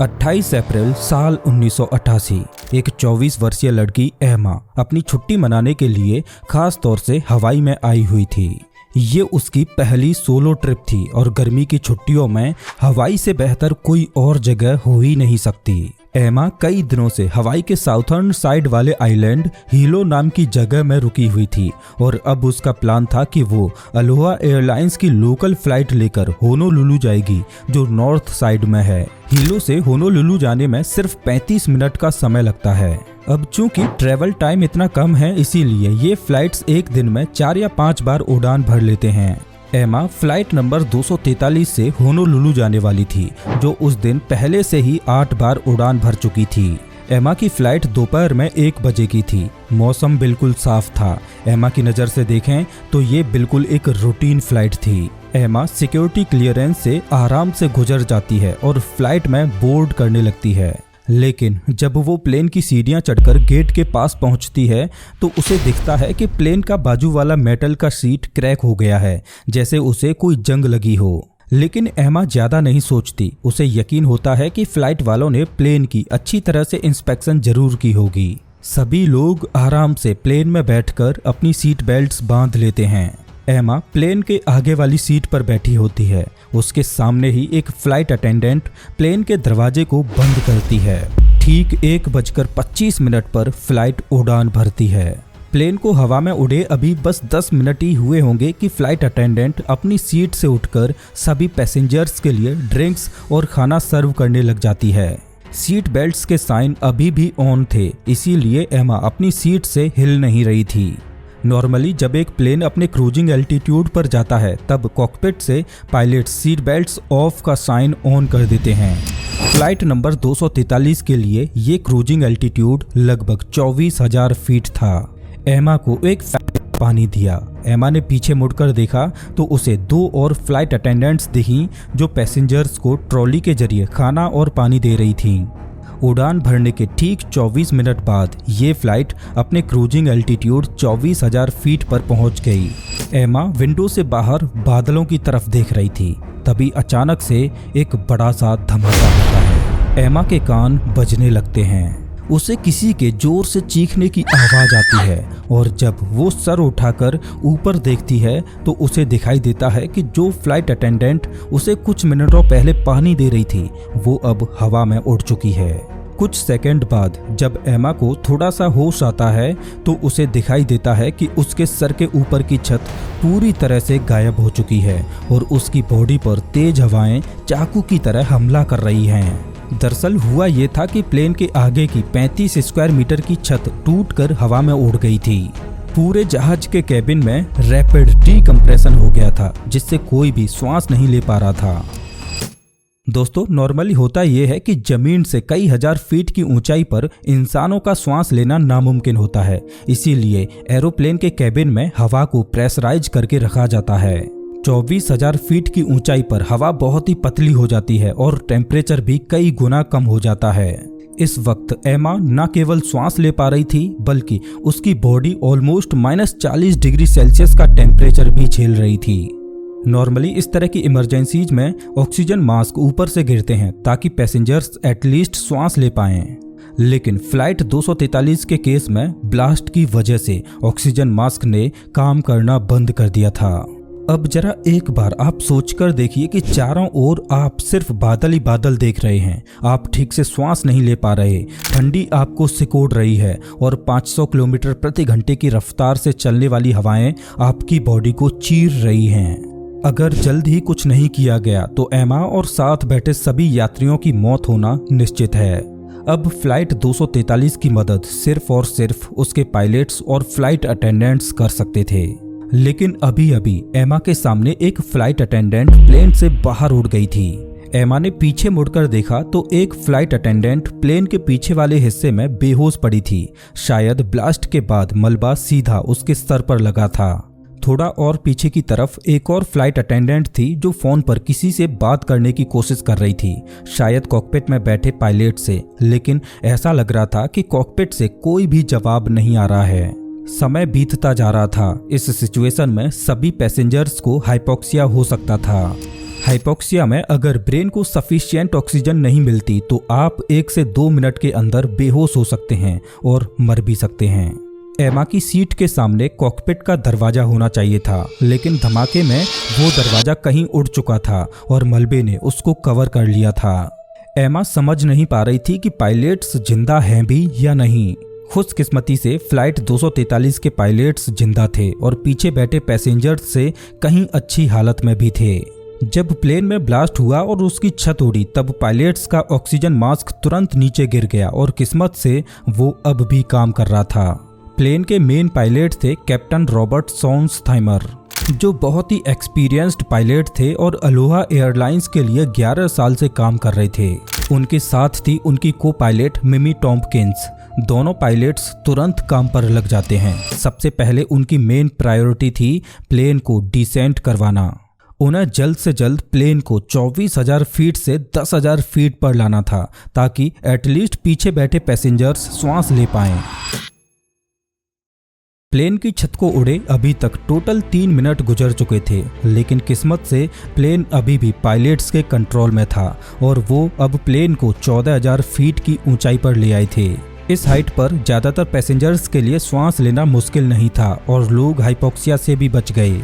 28 अप्रैल साल 1988 एक 24 वर्षीय लड़की एमा अपनी छुट्टी मनाने के लिए खास तौर से हवाई में आई हुई थी। ये उसकी पहली सोलो ट्रिप थी और गर्मी की छुट्टियों में हवाई से बेहतर कोई और जगह हो ही नहीं सकती। एमा कई दिनों से हवाई के साउथर्न साइड वाले आइलैंड हीलो नाम की जगह में रुकी हुई थी और अब उसका प्लान था कि वो अलोहा एयरलाइंस की लोकल फ्लाइट लेकर होनोलुलु जाएगी, जो नॉर्थ साइड में है। हीलो से होनोलुलु जाने में सिर्फ 35 मिनट का समय लगता है। अब चूंकि ट्रेवल टाइम इतना कम है, इसीलिए ये फ्लाइट्स एक दिन में 4 या 5 बार उड़ान भर लेते हैं। एमा फ्लाइट नंबर 243 से होनोलुलु जाने वाली थी, जो उस दिन पहले से ही 8 बार उड़ान भर चुकी थी। एमा की फ्लाइट दोपहर में 1 बजे की थी। मौसम बिल्कुल साफ था। एमा की नज़र से देखें तो ये बिल्कुल एक रूटीन फ्लाइट थी। एमा सिक्योरिटी क्लियरेंस से आराम से गुजर जाती है और फ्लाइट में बोर्ड करने लगती है। लेकिन जब वो प्लेन की सीढ़ियां चढ़कर गेट के पास पहुंचती है तो उसे दिखता है कि प्लेन का बाजू वाला मेटल का सीट क्रैक हो गया है, जैसे उसे कोई जंग लगी हो। लेकिन एमा ज्यादा नहीं सोचती। उसे यकीन होता है कि फ्लाइट वालों ने प्लेन की अच्छी तरह से इंस्पेक्शन जरूर की होगी। सभी लोग आराम से प्लेन में बैठकर अपनी सीट बेल्ट्स बांध लेते हैं। एमा प्लेन के आगे वाली सीट पर बैठी होती है। उसके सामने ही एक फ्लाइट अटेंडेंट प्लेन के दरवाजे को बंद करती है। ठीक 1:25 पर फ्लाइट उड़ान भरती है। प्लेन को हवा में उड़े अभी बस 10 मिनट ही हुए होंगे कि फ्लाइट अटेंडेंट अपनी सीट से उठकर सभी पैसेंजर्स के लिए ड्रिंक्स और खाना सर्व करने लग जाती है। सीट बेल्ट्स के साइन अभी भी ऑन थे, इसीलिए एमा अपनी सीट से हिल नहीं रही थी। नॉर्मली जब एक प्लेन अपने क्रूजिंग एल्टीट्यूड पर जाता है तब कॉकपिट से पायलट सीट बेल्ट्स ऑफ का साइन ऑन कर देते हैं। फ्लाइट नंबर 243 के लिए ये क्रूजिंग एल्टीट्यूड लगभग 24,000 फीट था। एमा को एक पानी दिया। एमा ने पीछे मुड़कर देखा तो उसे 2 और फ्लाइट अटेंडेंट्स दिखी जो पैसेंजर्स को ट्रॉली के जरिए खाना और पानी दे रही थीं। उड़ान भरने के ठीक 24 मिनट बाद ये फ्लाइट अपने क्रूजिंग एल्टीट्यूड 24,000 फीट पर पहुंच गई। एमा विंडो से बाहर बादलों की तरफ देख रही थी। तभी अचानक से एक बड़ा सा धमाका होता है। एमा के कान बजने लगते हैं। उसे किसी के जोर से चीखने की आवाज आती है और जब वो सर उठाकर ऊपर देखती है तो उसे दिखाई देता है कि जो फ्लाइट अटेंडेंट उसे कुछ मिनटों पहले पानी दे रही थी वो अब हवा में उड़ चुकी है। कुछ सेकंड बाद जब एमा को थोड़ा सा होश आता है तो उसे दिखाई देता है कि उसके सर के ऊपर की छत पूरी तरह से गायब हो चुकी है और उसकी बॉडी पर तेज हवाएं चाकू की तरह हमला कर रही हैं। दरअसल हुआ ये था कि प्लेन के आगे की 35 स्क्वायर मीटर की छत टूटकर हवा में उड़ गई थी। पूरे जहाज के केबिन में रैपिड डीकम्प्रेशन हो गया था, जिससे कोई भी श्वास नहीं ले पा रहा था। दोस्तों, नॉर्मली होता यह है कि जमीन से कई हजार फीट की ऊंचाई पर इंसानों का श्वास लेना नामुमकिन होता है। इसीलिए एरोप्लेन के केबिन में हवा को प्रेशराइज करके रखा जाता है। 24,000 फीट की ऊंचाई पर हवा बहुत ही पतली हो जाती है और टेम्परेचर भी कई गुना कम हो जाता है। इस वक्त एमा न केवल श्वास ले पा रही थी बल्कि उसकी बॉडी ऑलमोस्ट -40 डिग्री सेल्सियस का टेम्परेचर भी झेल रही थी। नॉर्मली इस तरह की इमरजेंसीज में ऑक्सीजन मास्क ऊपर से गिरते हैं ताकि पैसेंजर्स एटलीस्ट श्वास ले पाएं। लेकिन फ्लाइट 243 के केस में ब्लास्ट की वजह से ऑक्सीजन मास्क ने काम करना बंद कर दिया था। अब जरा एक बार आप सोचकर देखिए कि चारों ओर आप सिर्फ बादल ही बादल देख रहे हैं। आप ठीक से श्वास नहीं ले पा रहे, ठंडी आपको सिकोड़ रही है और 500 किलोमीटर प्रति घंटे की रफ्तार से चलने वाली हवाएं आपकी बॉडी को चीर रही हैं। अगर जल्द ही कुछ नहीं किया गया तो एमा और साथ बैठे सभी यात्रियों की मौत होना निश्चित है। अब फ्लाइट 243 की मदद सिर्फ और सिर्फ उसके पायलट्स और फ्लाइट अटेंडेंट्स कर सकते थे। लेकिन अभी अभी एमा के सामने एक फ्लाइट अटेंडेंट प्लेन से बाहर उड़ गई थी। एमा ने पीछे मुड़कर देखा तो एक फ्लाइट अटेंडेंट प्लेन के पीछे वाले हिस्से में बेहोश पड़ी थी। शायद ब्लास्ट के बाद मलबा सीधा उसके सर पर लगा था। थोड़ा और पीछे की तरफ एक और फ्लाइट अटेंडेंट थी जो फोन पर किसी से बात करने की कोशिश कर रही थी, शायद कॉकपिट में बैठे पायलट से। लेकिन ऐसा लग रहा था कि कॉकपिट से कोई भी जवाब नहीं आ रहा है। समय बीतता जा रहा था। इस सिचुएशन में सभी पैसेंजर्स को हाइपोक्सिया हो सकता था। हाइपोक्सिया में अगर ब्रेन को सफिशिएंट ऑक्सीजन नहीं मिलती तो आप 1 से 2 मिनट के अंदर बेहोश हो सकते हैं और मर भी सकते हैं। एमा की सीट के सामने कॉकपिट का दरवाजा होना चाहिए था, लेकिन धमाके में वो दरवाजा कहीं उड़ चुका था और मलबे ने उसको कवर कर लिया था। एमा समझ नहीं पा रही थी कि पायलट्स जिंदा हैं भी या नहीं। खुशकिस्मती से फ्लाइट 243 के पायलट्स जिंदा थे और पीछे बैठे पैसेंजर्स से कहीं अच्छी हालत में भी थे। जब प्लेन में ब्लास्ट हुआ और उसकी छत उड़ी तब पायलट्स का ऑक्सीजन मास्क तुरंत नीचे गिर गया और किस्मत से वो अब भी काम कर रहा था। प्लेन के मेन पायलट थे कैप्टन रॉबर्ट सोन्सथाइमर, जो बहुत ही एक्सपीरियंस्ड पायलट थे और अलोहा एयरलाइंस के लिए 11 साल से काम कर रहे थे। उनके साथ थी उनकी को पायलट मिमी टॉम्पकिंस। दोनों पायलट्स तुरंत काम पर लग जाते हैं। सबसे पहले उनकी मेन प्रायोरिटी थी प्लेन को डिसेंट करवाना। उन्हें जल्द से जल्द प्लेन को 24,000 फीट से 10,000 फीट पर लाना था ताकि एटलीस्ट पीछे बैठे पैसेंजर्स श्वास ले पाएं। प्लेन की छत को उड़े अभी तक टोटल 3 मिनट गुजर चुके थे, लेकिन किस्मत से प्लेन अभी भी पायलट्स के कंट्रोल में था और वो अब प्लेन को 14,000 फीट की ऊंचाई पर ले आए थे। इस हाइट पर ज्यादातर पैसेंजर्स के लिए श्वास लेना मुश्किल नहीं था और लोग हाइपोक्सिया से भी बच गए।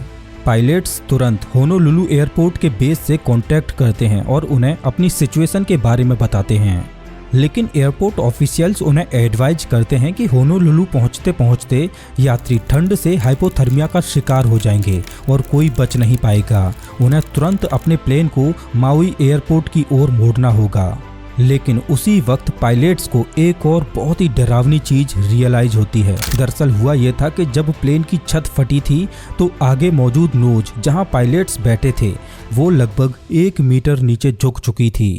पायलट्स तुरंत होनोलुलु एयरपोर्ट के बेस से कांटेक्ट करते हैं और उन्हें अपनी सिचुएशन के बारे में बताते हैं, लेकिन एयरपोर्ट ऑफिशियल्स उन्हें एडवाइज करते हैं कि होनोलुलु पहुंचते पहुंचते यात्री ठंड से हाइपोथर्मिया का शिकार हो जाएंगे और कोई बच नहीं पाएगा। उन्हें तुरंत अपने प्लेन को माउई एयरपोर्ट की ओर मोड़ना होगा। लेकिन उसी वक्त पायलट्स को एक और बहुत ही डरावनी चीज रियलाइज होती है। दरअसल हुआ यह था कि जब प्लेन की छत फटी थी तो आगे मौजूद नोज जहां पायलट्स बैठे थे वो लगभग 1 मीटर नीचे झुक चुकी थी।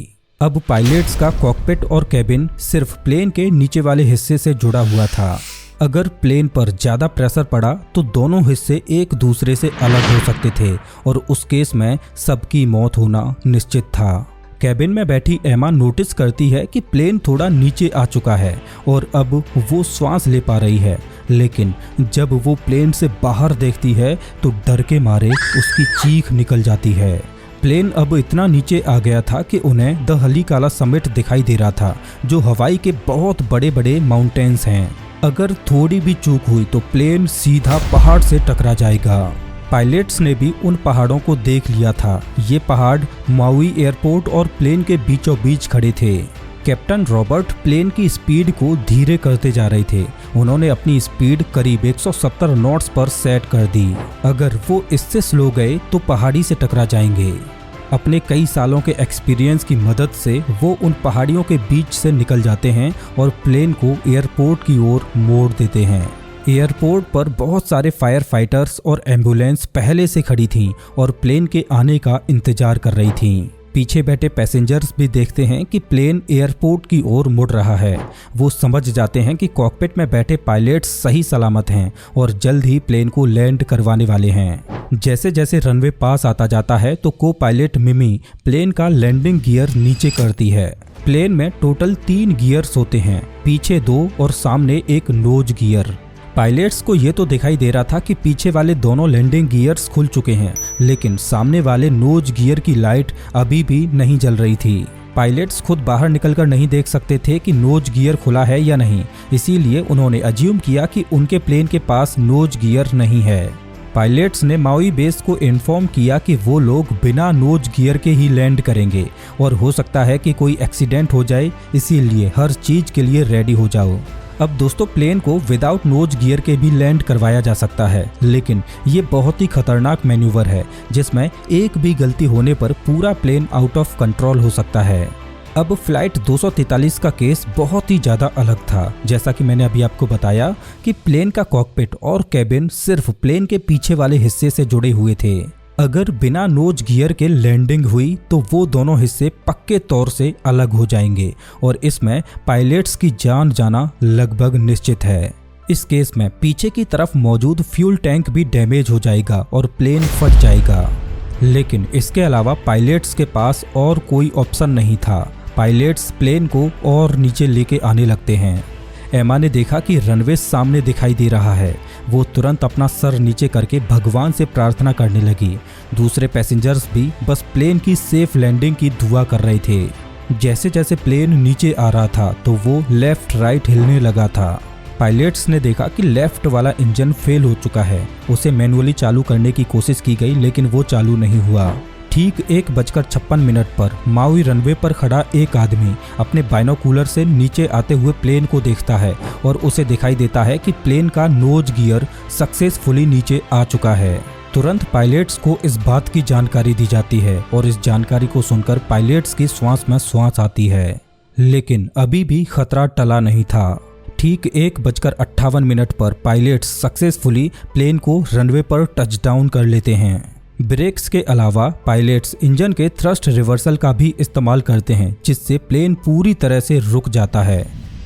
अब पायलट्स का कॉकपिट और कैबिन सिर्फ प्लेन के नीचे वाले हिस्से से जुड़ा हुआ था। अगर प्लेन पर ज्यादा प्रेशर पड़ा तो दोनों हिस्से एक दूसरे से अलग हो सकते थे और उस केस में सबकी मौत होना निश्चित था। कैबिन में बैठी एमा नोटिस करती है कि प्लेन थोड़ा नीचे आ चुका है और अब वो श्वास ले पा रही है, लेकिन जब वो प्लेन से बाहर देखती है तो डर के मारे उसकी चीख निकल जाती है। प्लेन अब इतना नीचे आ गया था कि उन्हें द हलीकाला समिट दिखाई दे रहा था, जो हवाई के बहुत बड़े बड़े माउंटेन्स हैं। अगर थोड़ी भी चूक हुई तो प्लेन सीधा पहाड़ से टकरा जाएगा। पायलट्स ने भी उन पहाड़ों को देख लिया था। ये पहाड़ माउई एयरपोर्ट और प्लेन के बीचों बीच खड़े थे। कैप्टन रॉबर्ट प्लेन की स्पीड को धीरे करते जा रहे थे। उन्होंने अपनी स्पीड करीब 170 नॉट्स पर सेट कर दी। अगर वो इससे स्लो गए तो पहाड़ी से टकरा जाएंगे। अपने कई सालों के एक्सपीरियंस की मदद से वो उन पहाड़ियों के बीच से निकल जाते हैं और प्लेन को एयरपोर्ट की ओर मोड़ देते हैं। एयरपोर्ट पर बहुत सारे फायर फाइटर्स और एम्बुलेंस पहले से खड़ी थीं और प्लेन के आने का इंतजार कर रही थीं। पीछे बैठे पैसेंजर्स भी देखते हैं कि प्लेन एयरपोर्ट की ओर मुड़ रहा है। वो समझ जाते हैं कि कॉकपिट में बैठे पायलट्स सही सलामत हैं और जल्द ही प्लेन को लैंड करवाने वाले हैं। जैसे जैसे रनवे पास आता जाता है तो को पायलट मिमी प्लेन का लैंडिंग गियर नीचे करती है। प्लेन में टोटल 3 गियर्स होते हैं, पीछे 2 और सामने एक नोज गियर। पायलट्स को ये तो दिखाई दे रहा था कि पीछे वाले दोनों लैंडिंग गियर्स खुल चुके हैं, लेकिन सामने वाले नोज गियर की लाइट अभी भी नहीं जल रही थी। पायलट्स खुद बाहर निकलकर नहीं देख सकते थे कि नोज गियर खुला है या नहीं, इसीलिए उन्होंने अज्यूम किया कि उनके प्लेन के पास नोज गियर नहीं है। पायलट्स ने माउई बेस को इन्फॉर्म किया कि वो लोग बिना नोज गियर के ही लैंड करेंगे और हो सकता है कि कोई एक्सीडेंट हो जाए, इसीलिए हर चीज के लिए रेडी हो जाओ। अब दोस्तों प्लेन को विदाउट नोज गियर के भी लैंड करवाया जा सकता है, लेकिन ये बहुत ही खतरनाक मैन्यूवर है जिसमें एक भी गलती होने पर पूरा प्लेन आउट ऑफ कंट्रोल हो सकता है। अब फ्लाइट 243 का केस बहुत ही ज़्यादा अलग था। जैसा कि मैंने अभी आपको बताया कि प्लेन का कॉकपिट और कैबिन सिर्फ प्लेन के पीछे वाले हिस्से से जुड़े हुए थे। अगर बिना नोज गियर के लैंडिंग हुई तो वो दोनों हिस्से पक्के तौर से अलग हो जाएंगे और इसमें पायलट्स की जान जाना लगभग निश्चित है। इस केस में पीछे की तरफ मौजूद फ्यूल टैंक भी डैमेज हो जाएगा और प्लेन फट जाएगा, लेकिन इसके अलावा पायलट्स के पास और कोई ऑप्शन नहीं था। पायलट्स प्लेन को और नीचे लेके आने लगते हैं। एमा ने देखा कि रनवे सामने दिखाई दे रहा है। वो तुरंत अपना सर नीचे करके भगवान से प्रार्थना करने लगी। दूसरे पैसेंजर्स भी बस प्लेन की सेफ लैंडिंग की दुआ कर रहे थे। जैसे जैसे प्लेन नीचे आ रहा था तो वो लेफ्ट राइट हिलने लगा था। पायलट्स ने देखा कि लेफ्ट वाला इंजन फेल हो चुका है। उसे मैनुअली चालू करने की कोशिश की गई लेकिन वो चालू नहीं हुआ। ठीक 1:56 पर माउई रनवे पर खड़ा एक आदमी अपने बाइनोकुलर से नीचे आते हुए प्लेन को देखता है और उसे दिखाई देता है कि प्लेन का नोज गियर सक्सेसफुली नीचे आ चुका है। तुरंत पायलट्स को इस बात की जानकारी दी जाती है और इस जानकारी को सुनकर पायलट्स की श्वास में श्वास आती है। लेकिन अभी भी खतरा टला नहीं था। ठीक 1:58 पर पायलट्स सक्सेसफुली प्लेन को रनवे पर टचडाउन कर लेते हैं। ब्रेक्स के अलावा पायलट्स इंजन के थ्रस्ट रिवर्सल का भी इस्तेमाल करते हैं, जिससे प्लेन पूरी तरह से रुक जाता है।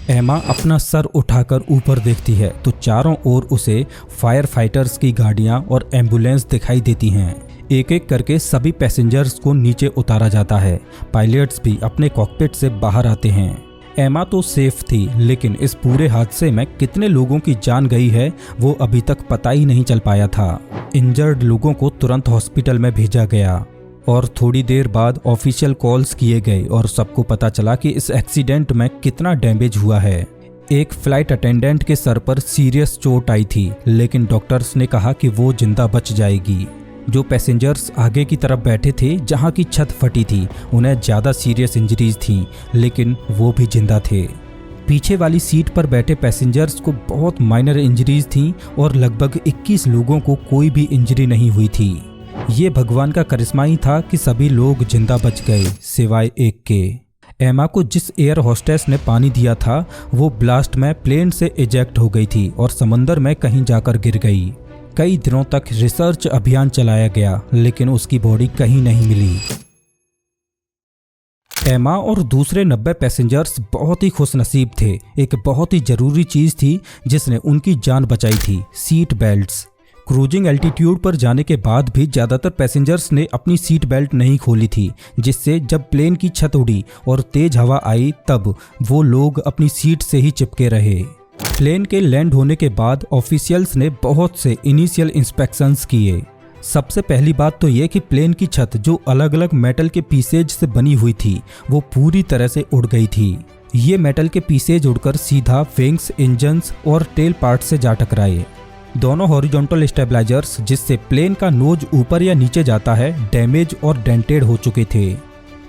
एमा अपना सर उठाकर ऊपर देखती है तो चारों ओर उसे फायर फाइटर्स की गाड़ियां और एम्बुलेंस दिखाई देती हैं। एक एक करके सभी पैसेंजर्स को नीचे उतारा जाता है। पायलट्स भी अपने कॉकपिट से बाहर आते हैं। एमा तो सेफ थी, लेकिन इस पूरे हादसे में कितने लोगों की जान गई है वो अभी तक पता ही नहीं चल पाया था। इंजर्ड लोगों को तुरंत हॉस्पिटल में भेजा गया और थोड़ी देर बाद ऑफिशियल कॉल्स किए गए और सबको पता चला कि इस एक्सीडेंट में कितना डैमेज हुआ है। एक फ्लाइट अटेंडेंट के सर पर सीरियस चोट आई थी, लेकिन डॉक्टर्स ने कहा कि वो जिंदा बच जाएगी। जो पैसेंजर्स आगे की तरफ बैठे थे जहां की छत फटी थी, उन्हें ज़्यादा सीरियस इंजरीज थी, लेकिन वो भी जिंदा थे। पीछे वाली सीट पर बैठे पैसेंजर्स को बहुत माइनर इंजरीज थी और लगभग 21 लोगों को कोई भी इंजरी नहीं हुई थी। ये भगवान का करिश्मा ही था कि सभी लोग जिंदा बच गए सिवाय एक के। एमा को जिस एयर होस्टेस ने पानी दिया था वो ब्लास्ट में प्लेन से इजेक्ट हो गई थी और समंदर में कहीं जाकर गिर गई। कई दिनों तक रिसर्च अभियान चलाया गया, लेकिन उसकी बॉडी कहीं नहीं मिली। एमा और दूसरे 90 पैसेंजर्स बहुत ही खुशनसीब थे। एक बहुत ही जरूरी चीज थी जिसने उनकी जान बचाई थी, सीट बेल्ट्स। क्रूजिंग एल्टीट्यूड पर जाने के बाद भी ज़्यादातर पैसेंजर्स ने अपनी सीट बेल्ट नहीं खोली थी, जिससे जब प्लेन की छत उड़ी और तेज हवा आई तब वो लोग अपनी सीट से ही चिपके रहे। प्लेन के लैंड होने के बाद ऑफिशियल्स ने बहुत से इनिशियल इंस्पेक्शंस किए। सबसे पहली बात तो ये कि प्लेन की छत जो अलग अलग मेटल के पीसेज से बनी हुई थी वो पूरी तरह से उड़ गई थी। ये मेटल के पीसेज उड़कर सीधा विंग्स, इंजन्स और टेल पार्ट से जा टकराए। दोनों हॉरिजॉन्टल स्टेबलाइजर्स जिससे प्लेन का नोज ऊपर या नीचे जाता है डैमेज और डेंटेड हो चुके थे।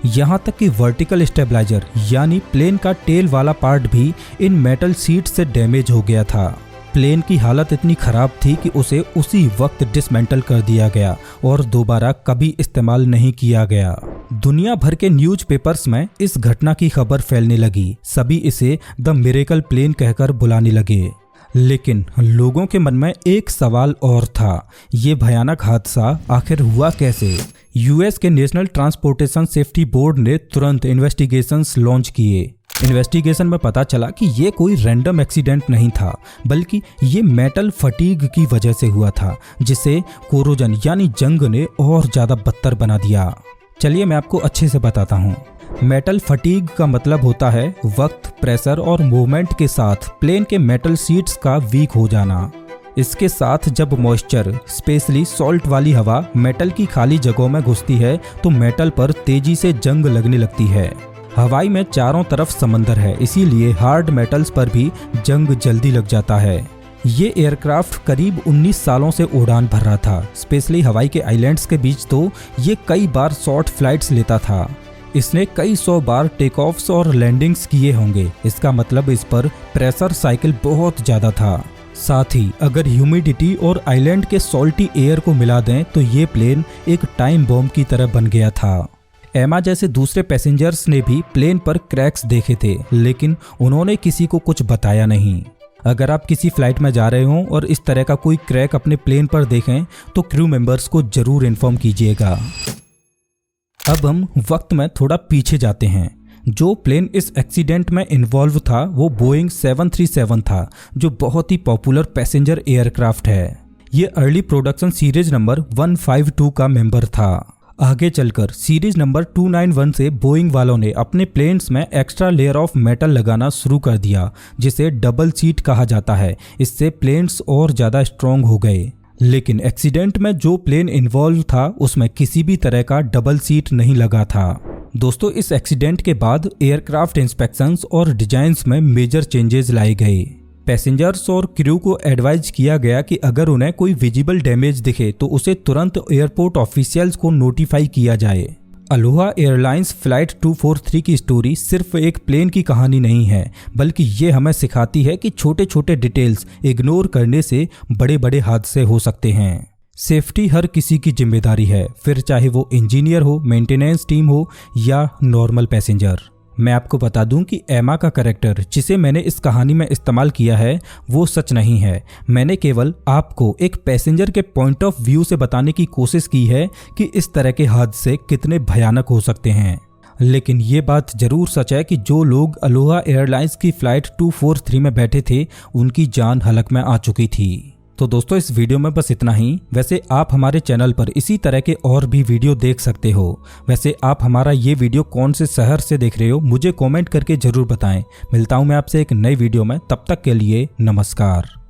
यहाँ तक कि वर्टिकल स्टेबलाइजर यानी प्लेन का टेल वाला पार्ट भी इन मेटल सीट से डैमेज हो गया था। प्लेन की हालत इतनी खराब थी कि उसे उसी वक्त डिसमेंटल कर दिया गया और दोबारा कभी इस्तेमाल नहीं किया गया। दुनिया भर के न्यूज़पेपर्स में इस घटना की खबर फैलने लगी। सभी इसे द मिरेकल प्लेन कहकर बुलाने लगे। लेकिन लोगों के मन में एक सवाल और था, ये भयानक हादसा आखिर हुआ कैसे? यूएस के नेशनल ट्रांसपोर्टेशन सेफ्टी बोर्ड ने तुरंत इन्वेस्टिगेशंस लॉन्च किए। इन्वेस्टिगेशन में पता चला कि ये कोई रैंडम एक्सीडेंट नहीं था, बल्कि ये मेटल फटीग की वजह से हुआ था, जिसे कोरोजन यानी जंग ने और ज़्यादा बदतर बना दिया। चलिए मैं आपको अच्छे से बताता हूँ। मेटल फटीग का मतलब होता है वक्त, प्रेशर और मूवमेंट के साथ प्लेन के मेटल सीट्स का वीक हो जाना। इसके साथ जब मॉइस्चर, स्पेशली सॉल्ट वाली हवा मेटल की खाली जगहों में घुसती है तो मेटल पर तेजी से जंग लगने लगती है। हवाई में चारों तरफ समंदर है, इसीलिए हार्ड मेटल्स पर भी जंग जल्दी लग जाता है। ये एयरक्राफ्ट करीब 19 सालों से उड़ान भर रहा था। स्पेशली हवाई के आइलैंड्स के बीच तो ये कई बार शॉर्ट फ्लाइट्स लेता था। इसने कई 100 बार टेक ऑफ्स और लैंडिंग्स किए होंगे। इसका मतलब इस पर प्रेशर साइकिल बहुत ज़्यादा था। साथ ही अगर ह्यूमिडिटी और आइलैंड के सॉल्टी एयर को मिला दें तो ये प्लेन एक टाइम बॉम्ब की तरह बन गया था। एमा जैसे दूसरे पैसेंजर्स ने भी प्लेन पर क्रैक्स देखे थे, लेकिन उन्होंने किसी को कुछ बताया नहीं। अगर आप किसी फ्लाइट में जा रहे हों और इस तरह का कोई क्रैक अपने प्लेन पर देखें तो क्रू मेंबर्स को जरूर इन्फॉर्म कीजिएगा। अब हम वक्त में थोड़ा पीछे जाते हैं। जो प्लेन इस एक्सीडेंट में इन्वॉल्व था वो बोइंग 737 था, जो बहुत ही पॉपुलर पैसेंजर एयरक्राफ्ट है। ये अर्ली प्रोडक्शन सीरीज नंबर 152 का मेंबर था। आगे चलकर सीरीज नंबर 291 से बोइंग वालों ने अपने प्लेन्स में एक्स्ट्रा लेयर ऑफ मेटल लगाना शुरू कर दिया, जिसे डबल सीट कहा जाता है। इससे प्लेन्स और ज़्यादा स्ट्रॉन्ग हो गए। लेकिन एक्सीडेंट में जो प्लेन इन्वॉल्व था उसमें किसी भी तरह का डबल सीट नहीं लगा था। दोस्तों, इस एक्सीडेंट के बाद एयरक्राफ्ट इंस्पेक्शंस और डिजाइन्स में मेजर चेंजेस लाए गए। पैसेंजर्स और क्रू को एडवाइज किया गया कि अगर उन्हें कोई विजिबल डैमेज दिखे तो उसे तुरंत एयरपोर्ट ऑफिशियल्स को नोटिफाई किया जाए। अलोहा एयरलाइंस फ्लाइट 243 की स्टोरी सिर्फ एक प्लेन की कहानी नहीं है, बल्कि ये हमें सिखाती है कि छोटे छोटे डिटेल्स इग्नोर करने से बड़े बड़े हादसे हो सकते हैं। सेफ्टी हर किसी की जिम्मेदारी है, फिर चाहे वो इंजीनियर हो, मेंटेनेंस टीम हो या नॉर्मल पैसेंजर। मैं आपको बता दूं कि एमा का कैरेक्टर जिसे मैंने इस कहानी में इस्तेमाल किया है वो सच नहीं है। मैंने केवल आपको एक पैसेंजर के पॉइंट ऑफ व्यू से बताने की कोशिश की है कि इस तरह के हादसे कितने भयानक हो सकते हैं। लेकिन ये बात जरूर सच है कि जो लोग अलोहा एयरलाइंस की फ्लाइट 243 में बैठे थे उनकी जान हलक में आ चुकी थी। तो दोस्तों, इस वीडियो में बस इतना ही। वैसे आप हमारे चैनल पर इसी तरह के और भी वीडियो देख सकते हो। वैसे आप हमारा ये वीडियो कौन से शहर से देख रहे हो मुझे कमेंट करके जरूर बताएं। मिलता हूं मैं आपसे एक नई वीडियो में, तब तक के लिए नमस्कार।